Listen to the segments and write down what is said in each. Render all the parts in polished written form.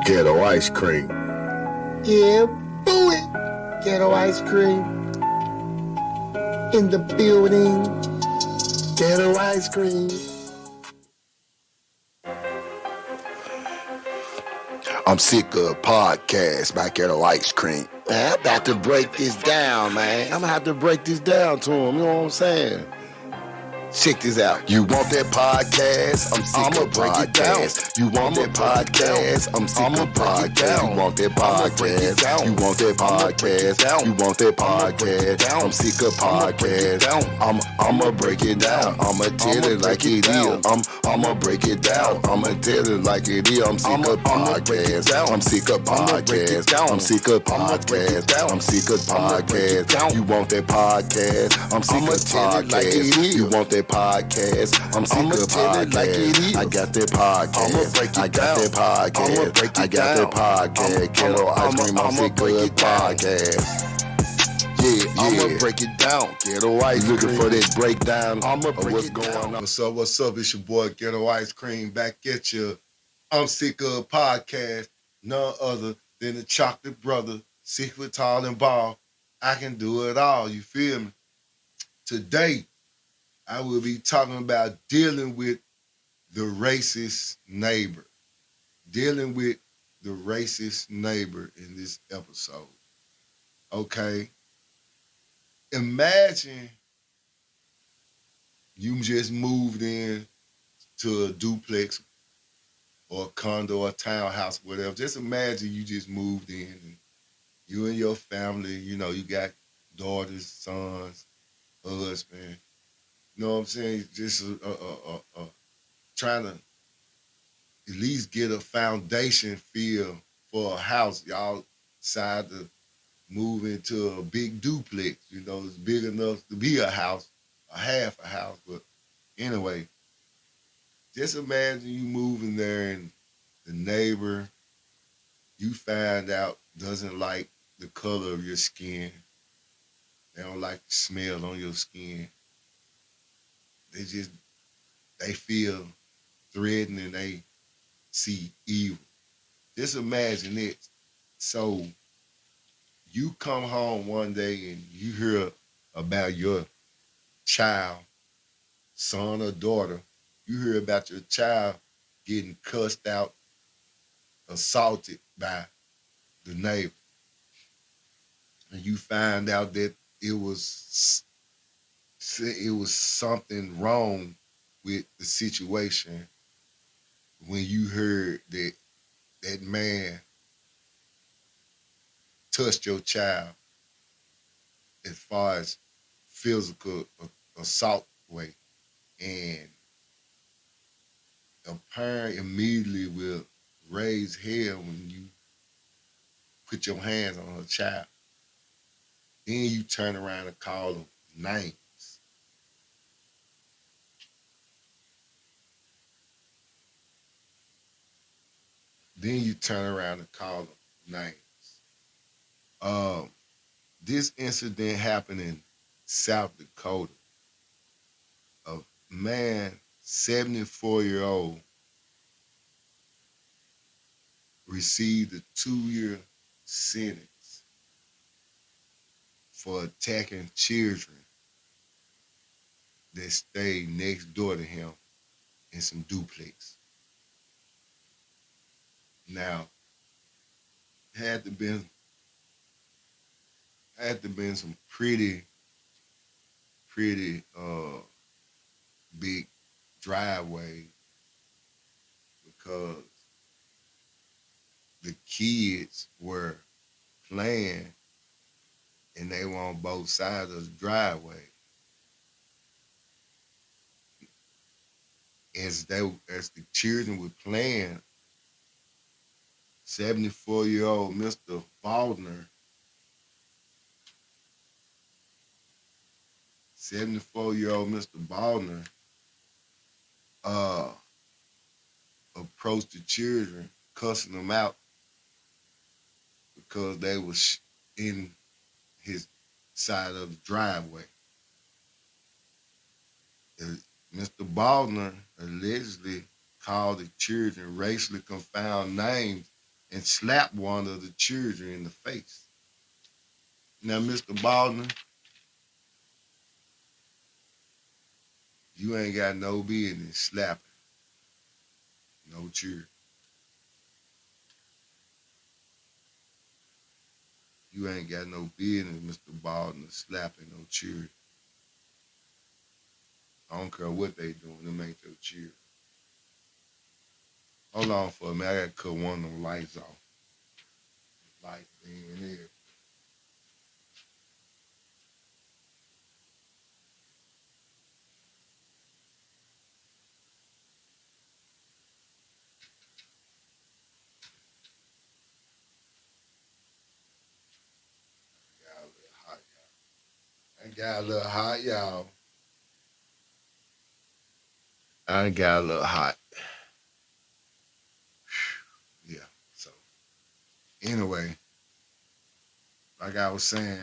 Ghetto ice cream. Yeah, boy. Ghetto ice cream. In the building. Ghetto ice cream. I'm sick of podcasts by Ghetto ice cream. Man, I'm about to break this down, man. I'm gonna have to break this down to him. You know what I'm saying? Check this out. You want that podcast? I'm sick of podcasts. You want that podcast? I'm sick of podcasts. You want that podcast? You want that podcast? You want that podcast? I'm sick of podcasts. I'ma break it down. I'ma tell it like it is. I'ma break it down. I'ma tell it like it is. I'm sick of podcasts. I'm sick of podcasts. I'm sick of podcasts. I'm sick of podcasts. You want that podcast? I'm sick of podcasts. You want that podcast? I'm sick of podcasts. I got that podcast. I got that podcast. I got that podcast. Ghetto ice cream. I'm sick of podcasts. Yeah, I'ma break it down. Ghetto ice cream. Looking for that breakdown. I'ma break what's going on. What's up? It's your boy Ghetto Ice Cream back at you. I'm sick of podcast. None other than the Chocolate Brother, 6 foot tall and bald. I can do it all. You feel me? Today, I will be talking about dealing with the racist neighbor. Dealing with the racist neighbor in this episode. Okay? Imagine you just moved in to a duplex or a condo or a townhouse, whatever. Just imagine you just moved in and you and your family, you know, you got daughters, sons, husband. You know what I'm saying? Just trying to at least get a foundation feel for a house. Y'all decide to move into a big duplex. You know, it's big enough to be a house, a half a house. But anyway, just imagine you moving there and the neighbor you find out doesn't like the color of your skin. They don't like the smell on your skin. They feel threatened and they see evil. Just imagine it. So you come home one day and you hear about your child, son or daughter. You hear about your child getting cussed out, assaulted by the neighbor. And you find out that it was something wrong with the situation when you heard that that man touched your child as far as physical assault way. And a parent immediately will raise hell when you put your hands on her child. Then you turn around and call them names. Then you turn around and call them names. This incident happened in South Dakota. A man, 74-year-old, received a 2-year sentence for attacking children that stayed next door to him in some duplex. Now, had to been some pretty big driveway because the kids were playing and they were on both sides of the driveway. As the children were playing, 74-year-old Mr. Baldner, 74-year-old Mr. Baldner approached the children, cussing them out because they was in his side of the driveway. Mr. Baldner allegedly called the children racially confounded names and slapped one of the children in the face. Now, Mr. Baldwin, you ain't got no business slapping no children. You ain't got no business, Mr. Baldwin, slapping no children. I don't care what they doing, them ain't your children. Hold on for a minute, I gotta cut one of them lights off. Light being there. Got a little hot, y'all. I got a little hot, y'all. I got a little hot. Yeah. So anyway, like I was saying,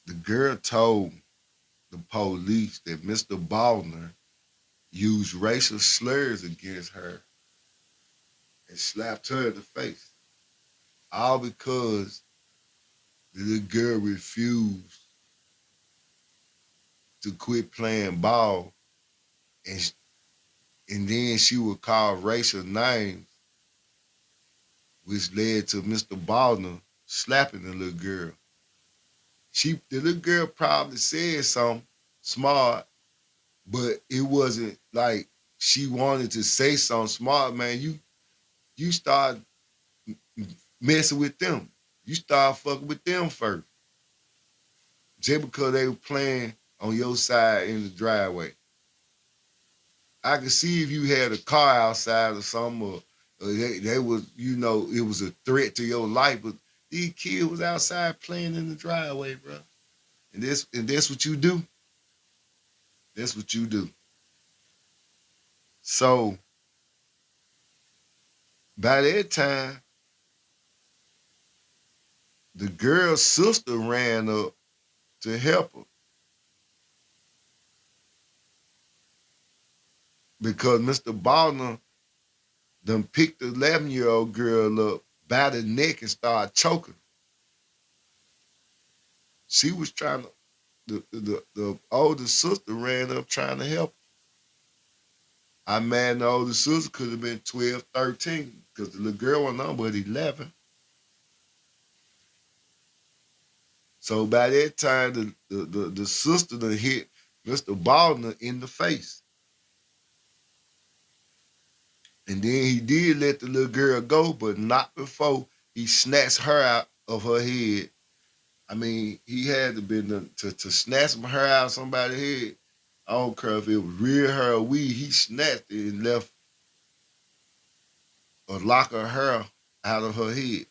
the girl told the police that Mr. Baldner used racial slurs against her and slapped her in the face. All because the little girl refused to quit playing ball, and and then she would call racial names, which led to Mr. Baldner slapping the little girl. The little girl probably said something smart, but it wasn't like she wanted to say something smart, man. You start messing with them. You start fucking with them first. Just because they were playing on your side in the driveway. I could see if you had a car outside or something, or they was, it was a threat to your life, but these kids was outside playing in the driveway, bro. And that's what you do. That's what you do. So by that time, the girl's sister ran up to help her because Mr. Baldner done picked the 11-year-old girl up by the neck and started choking. She was trying to, the older sister ran up trying to help her. I imagine the older sister could have been 12, 13, because the little girl wasn't on but 11. So by that time, the sister done hit Mr. Baldner in the face. And then he did let the little girl go, but not before he snatched her out of her head. I mean, he had to be to snatch her out of somebody's head. I don't care if it was real hair or weed. He snatched it and left a lock of hair out of her head.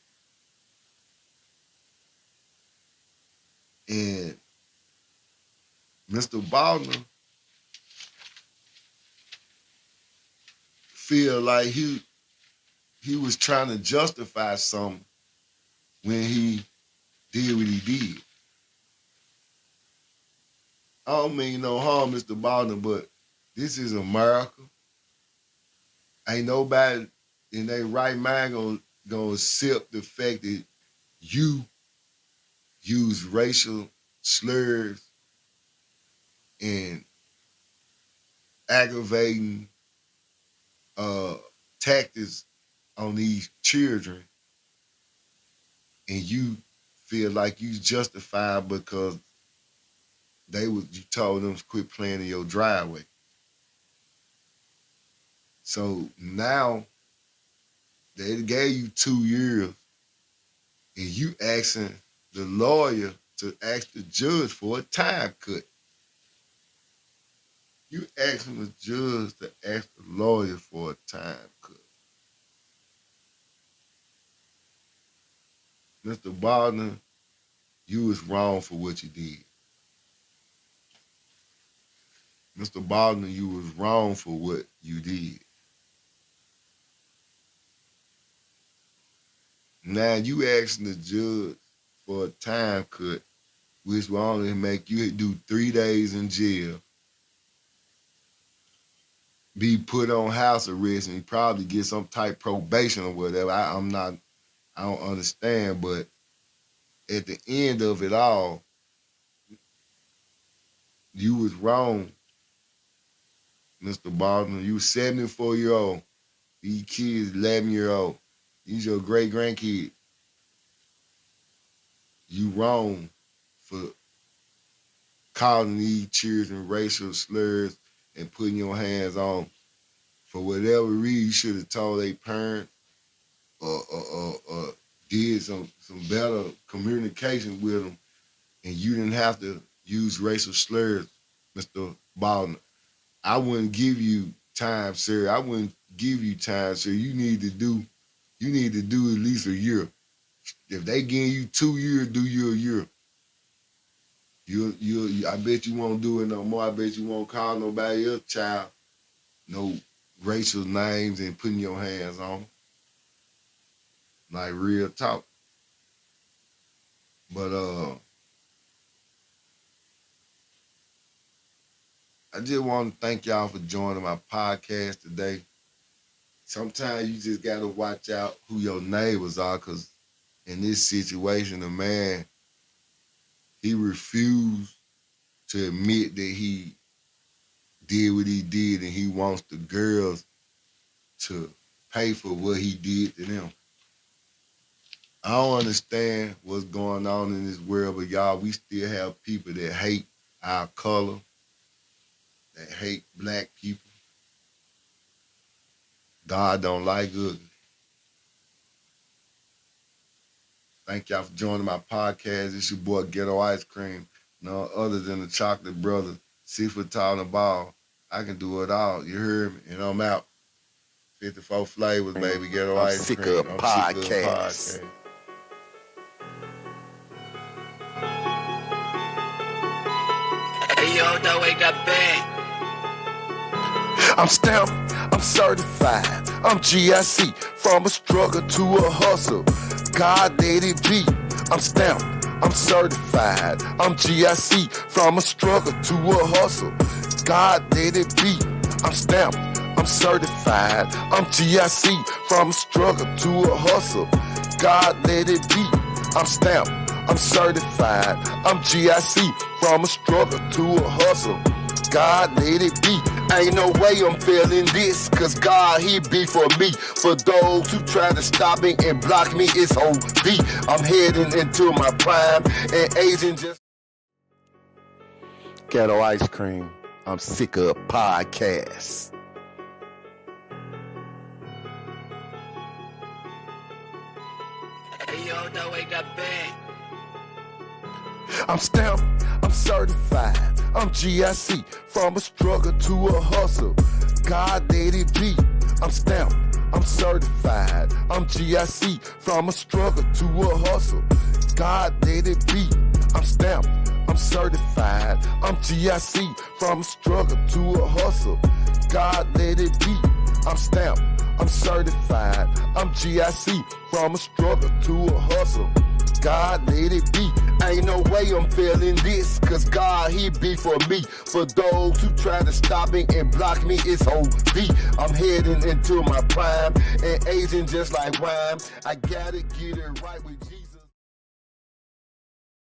And Mr. Baldwin feel like he was trying to justify something when he did what he did. I don't mean no harm, Mr. Baldwin, but this is America. Ain't nobody in their right mind gonna accept the fact that you use racial slurs and aggravating uh, tactics on these children, and you feel like you justified because you told them to quit playing in your driveway. So now they gave you 2 years, and you asking the lawyer to ask the judge for a time cut. You asking the judge to ask the lawyer for a time cut. Mr. Baldwin, you was wrong for what you did. Mr. Baldwin, you was wrong for what you did. Now you asking the judge for a time cut, which will only make you do 3 days in jail. be put on house arrest and he probably get some type probation or whatever. I don't understand, but at the end of it all, you was wrong, Mr. Baldwin. You was 74-year-old. These kids 11-year-old. These your great grandkids. You wrong for calling these children racial slurs and putting your hands on. For whatever reason, you should have told their parents or did some better communication with them, and you didn't have to use racial slurs, Mr. Baldwin. I wouldn't give you time, sir. I wouldn't give you time, sir. You need to do at least a year. If they give you 2 years, do you a year. I bet you won't do it no more. I bet you won't call nobody else child no racial names and putting your hands on them. Like real talk. But I just want to thank y'all for joining my podcast today. Sometimes you just got to watch out who your neighbors are, because in this situation, the man, he refused to admit that he did what he did, and he wants the girls to pay for what he did to them. I don't understand what's going on in this world, but y'all, we still have people that hate our color, that hate black people. God don't like ugly. Thank y'all for joining my podcast. It's your boy Ghetto Ice Cream. No other than the Chocolate Brother, 6 foot tall and bald. I can do it all. You heard me? And I'm out. 54 flavors, baby. Ghetto I'm Ice sick Cream. of podcasts. Hey yo, don't wake up big. I'm stamped, I'm certified, I'm GIC, from a struggle to a hustle. God let it be. I'm stamped, I'm certified, I'm GIC, from a struggle to a hustle. God let it be. I'm stamped, I'm certified, I'm GIC, from a struggle to a hustle. God let it be. I'm stamped, I'm certified, I'm GIC, from a struggle to a hustle. God let it be. Ain't no way I'm feeling this, cause God, he be for me. For those who try to stop me and block me, it's OV. I'm heading into my prime, and Asian just... Ghetto Ice Cream. I'm sick of podcasts. Hey yo, don't wake up big. I'm stamped, I'm certified, I'm GIC, from a struggle to a hustle. God let it be. I'm stamped, I'm certified, I'm GIC, from a struggle to a hustle. God let it be. I'm stamped, I'm certified, I'm GIC, from a struggle to a hustle. God let it be. I'm stamped, I'm certified, I'm GIC, from a struggle to a hustle. God let it be. Ain't no way I'm feeling this, cause God, he be for me. For those who try to stop me and block me, it's OV. I'm heading into my prime, and Asian just like rhyme. I gotta get it right with G.